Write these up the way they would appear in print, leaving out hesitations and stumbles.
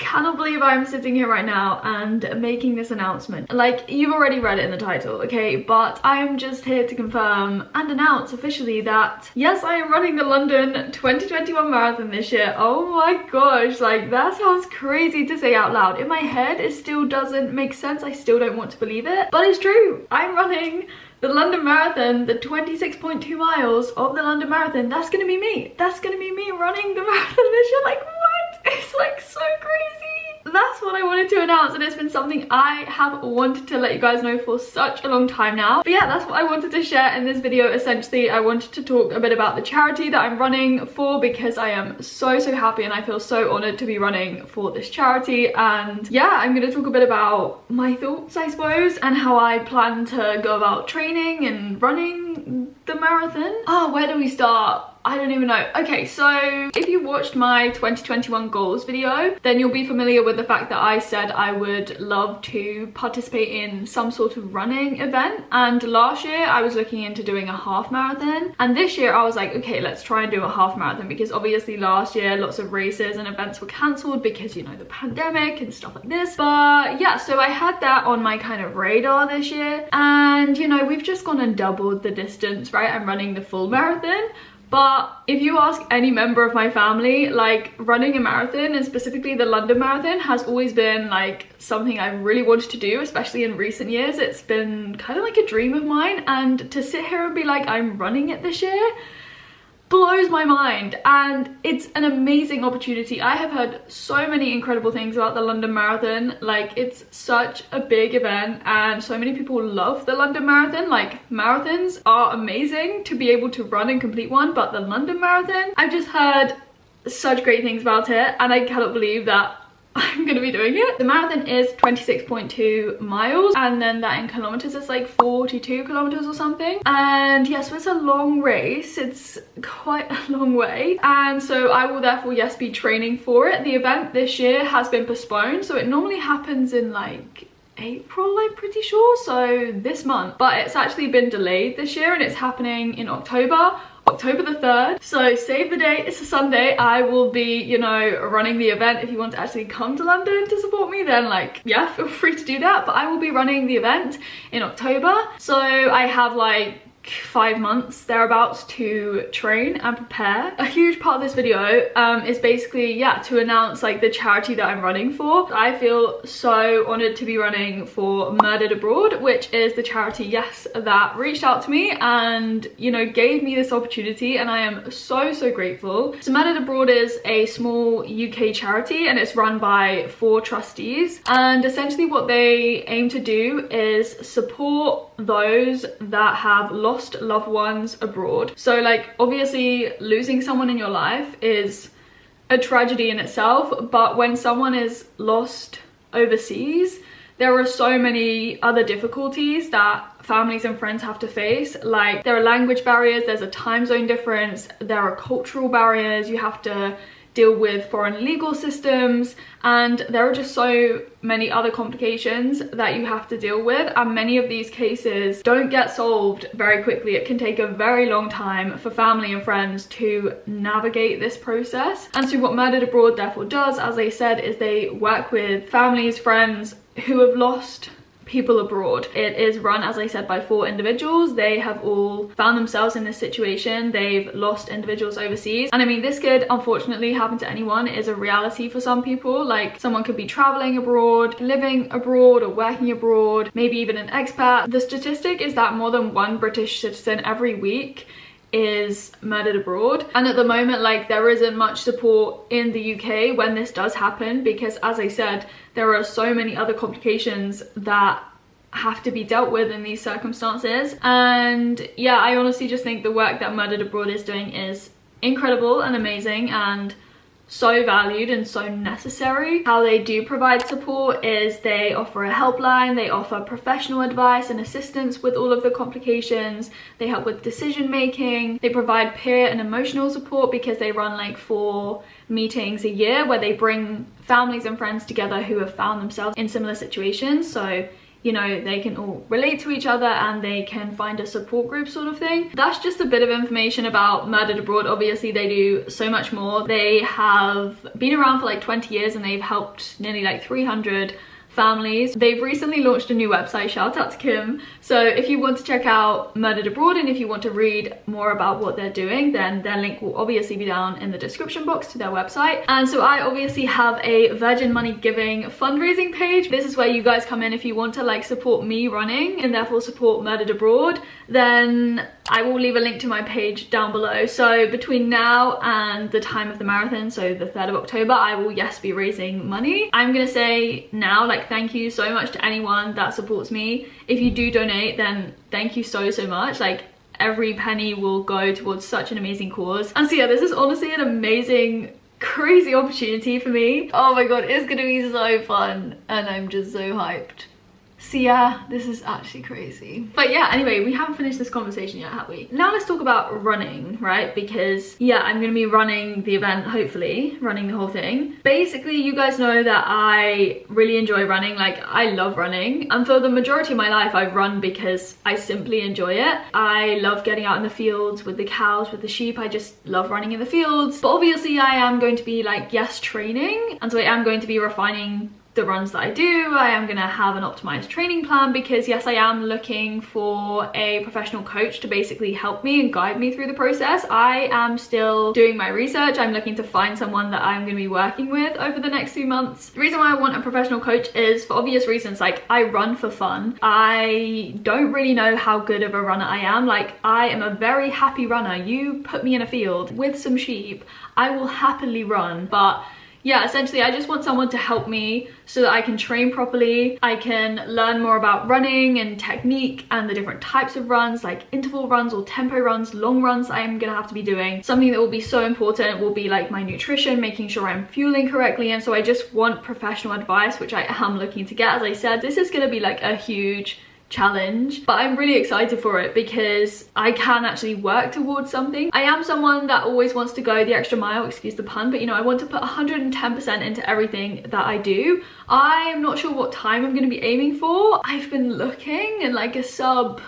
cannot believe I'm sitting here right now and making this announcement. Like, you've already read it in the title, okay? But I am just here to confirm and announce officially that, yes, I am running the London 2021 marathon this year. Oh my gosh, like, that sounds crazy to say out loud. In my head, it still doesn't make sense. I still don't want to believe it, but it's true. I'm running the London Marathon, the 26.2 miles of the London Marathon. That's gonna be me. That's gonna be me running the marathon this year. Like, what? It's like so crazy. That's what I wanted to announce, and it's been something I have wanted to let you guys know for such a long time now. But yeah, that's what I wanted to share in this video. Essentially, I wanted to talk a bit about the charity that I'm running for, because I am so happy and I feel so honored to be running for this charity. And yeah, I'm going to talk a bit about my thoughts, I suppose, and how I plan to go about training and running the marathon. Oh, where do we start? I don't even know. Okay, so if you watched my 2021 goals video, then you'll be familiar with the fact that I said I would love to participate in some sort of running event. And last year I was looking into doing a half marathon, and this year I was like, okay, let's try and do a half marathon, because obviously last year lots of races and events were cancelled because, you know, the pandemic and stuff like this. But yeah, so I had that on my kind of radar this year, and you know, we've just gone and doubled the distance, right? I'm running the full marathon. But if you ask any member of my family, like, running a marathon, and specifically the London Marathon, has always been like something I really wanted to do, especially in recent years. It's been kind of like a dream of mine, and to sit here and be like, I'm running it this year, blows my mind. And it's an amazing opportunity. I have heard so many incredible things about the London Marathon. Like, it's such a big event and so many people love the London Marathon. Like, marathons are amazing to be able to run and complete one, but the London Marathon, I've just heard such great things about it, and I cannot believe that I'm gonna be doing it. The marathon is 26.2 miles, and then that in kilometers is like 42 kilometers or something. And yes, so it's a long race. It's quite a long way, and so I will therefore, yes, be training for it. The event this year has been postponed, so it normally happens in like April, I'm pretty sure, so this month, but it's actually been delayed this year, and it's happening in October the 3rd. So save the date, it's a Sunday. I will be, you know, running the event. If you want to actually come to London to support me, then like, yeah, feel free to do that. But I will be running the event in October, so I have like 5 months thereabouts to train and prepare. A huge part of this video is basically, yeah, to announce like the charity that I'm running for. I feel so honored to be running for Murdered Abroad, which is the charity, yes, that reached out to me and, you know, gave me this opportunity, and I am so grateful. So Murdered Abroad is a small UK charity, and it's run by 4 trustees, and essentially what they aim to do is support those that have lost loved ones abroad. So like, obviously losing someone in your life is a tragedy in itself, but when someone is lost overseas, there are so many other difficulties that families and friends have to face. Like, there are language barriers, there's a time zone difference, there are cultural barriers, you have to deal with foreign legal systems, and there are just so many other complications that you have to deal with, and many of these cases don't get solved very quickly. It can take a very long time for family and friends to navigate this process. And so what Murdered Abroad therefore does, as I said, is they work with families, friends who have lost people abroad. It is run, as I said, by 4 individuals. They have all found themselves in this situation. They've lost individuals overseas, and I mean, this could unfortunately happen to anyone. It is a reality for some people. Like, someone could be traveling abroad, living abroad, or working abroad, maybe even an expat. The statistic is that more than 1 British citizen every week is murdered abroad, and at the moment, like, there isn't much support in the UK when this does happen, because, as I said, there are so many other complications that have to be dealt with in these circumstances. And yeah, I honestly just think the work that Murdered Abroad is doing is incredible and amazing, and so valued and so necessary. How they do provide support is they offer a helpline, they offer professional advice and assistance with all of the complications, they help with decision making, they provide peer and emotional support, because they run like 4 meetings a year where they bring families and friends together who have found themselves in similar situations. So you know, they can all relate to each other and they can find a support group sort of thing. That's just a bit of information about Murdered Abroad. Obviously they do so much more. They have been around for like 20 years and they've helped nearly like 300 families. They've recently launched a new website, shout out to Kim. So if you want to check out Murdered Abroad and if you want to read more about what they're doing, then their link will obviously be down in the description box to their website. And so I obviously have a Virgin Money Giving fundraising page. This is where you guys come in if you want to like support me running and therefore support Murdered Abroad. Then I will leave a link to my page down below. So between now and the time of the marathon, so the 3rd of October, I will be raising money. I'm gonna say now, like, thank you so much to anyone that supports me. If you do donate, then thank you so much. Like, every penny will go towards such an amazing cause. And so yeah, this is honestly an amazing, crazy opportunity for me. Oh my god, it's gonna be so fun and I'm just so hyped. So yeah, this is actually crazy. But yeah, anyway, we haven't finished this conversation yet, have we? Now let's talk about running, right? Because yeah, I'm gonna be running the event, hopefully, running the whole thing. Basically, you guys know that I really enjoy running. Like, I love running. And for the majority of my life, I've run because I simply enjoy it. I love getting out in the fields with the cows, with the sheep. I just love running in the fields. But obviously, I am going to be like, yes, training. And so I am going to be refining the runs that I do. I am gonna have an optimized training plan because yes, I am looking for a professional coach to basically help me and guide me through the process. I am still doing my research. I'm looking to find someone that I'm gonna be working with over the next few months. The reason why I want a professional coach is for obvious reasons. Like, I run for fun. I don't really know how good of a runner I am. Like, I am a very happy runner. You put me in a field with some sheep, I will happily run. But yeah, essentially I just want someone to help me so that I can train properly. I can learn more about running and technique and the different types of runs, like interval runs or tempo runs, long runs I'm gonna have to be doing. Something that will be so important will be like my nutrition, making sure I'm fueling correctly. And so I just want professional advice, which I am looking to get. As I said, this is gonna be like a huge challenge, but I'm really excited for it because I can actually work towards something. I am someone that always wants to go the extra mile, excuse the pun, but you know, I want to put 110% into everything that I do. I'm not sure what time I'm going to be aiming for. I've been looking and like a sub,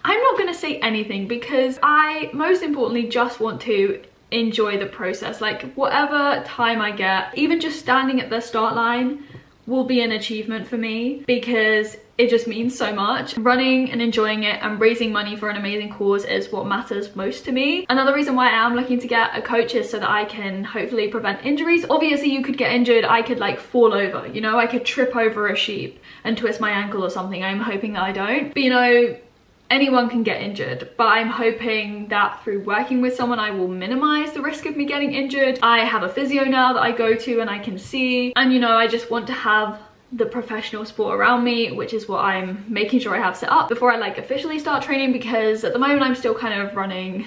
I'm not going to say anything because I most importantly just want to enjoy the process. Like, whatever time I get, even just standing at the start line will be an achievement for me because it just means so much. Running and enjoying it and raising money for an amazing cause is what matters most to me. Another reason why I am looking to get a coach is so that I can hopefully prevent injuries. Obviously you could get injured, I could like fall over, you know, I could trip over a sheep and twist my ankle or something. I'm hoping that I don't, but you know, anyone can get injured, but I'm hoping that through working with someone I will minimize the risk of me getting injured. I have a physio now that I go to and I can see, and you know, I just want to have the professional sport around me, which is what I'm making sure I have set up before I like officially start training, because at the moment I'm still kind of running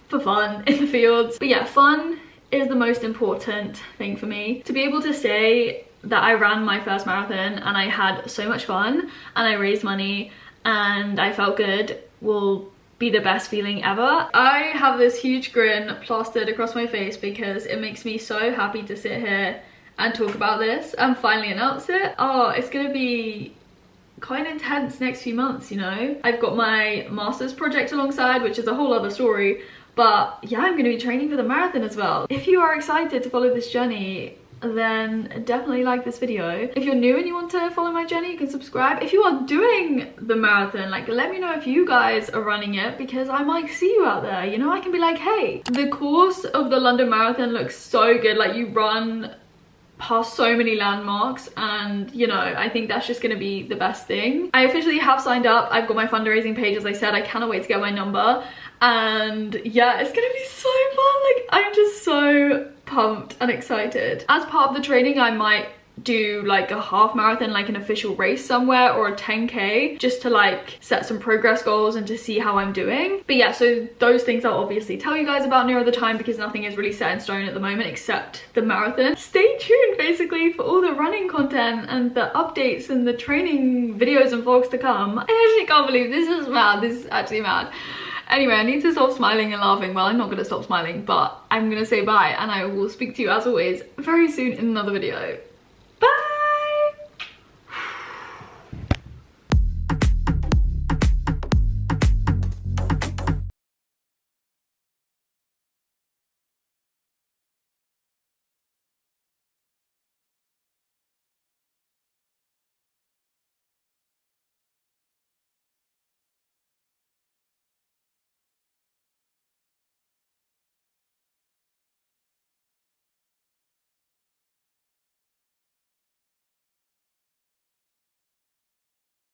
for fun in the fields. But yeah, fun is the most important thing for me. To be able to say that I ran my first marathon and I had so much fun and I raised money and I felt good will be the best feeling ever. I have this huge grin plastered across my face because it makes me so happy to sit here and talk about this and finally announce it. Oh, it's gonna be quite intense next few months, you know? I've got my master's project alongside, which is a whole other story, but yeah, I'm gonna be training for the marathon as well. If you are excited to follow this journey, then definitely like this video. If you're new and you want to follow my journey, you can subscribe. If you are doing the marathon, like, let me know if you guys are running it, because I might see you out there, you know? I can be like, hey, the course of the London Marathon looks so good. Like, you run past so many landmarks and you know, I think that's just gonna be the best thing. I officially have signed up. I've got my fundraising page, as I said. I cannot wait to get my number, and yeah, it's gonna be so fun. Like, I'm just so pumped and excited. As part of the training, I might do like a half marathon, like an official race somewhere, or a 10k, just to like set some progress goals and to see how I'm doing. But yeah, so those things I'll obviously tell you guys about nearer the time, because nothing is really set in stone at the moment except the marathon. Stay tuned basically for all the running content and the updates and the training videos and vlogs to come. I actually can't believe this is mad. This is actually mad. Anyway, I need to stop smiling and laughing. Well, I'm not gonna stop smiling, but I'm gonna say bye, and I will speak to you as always very soon in another video.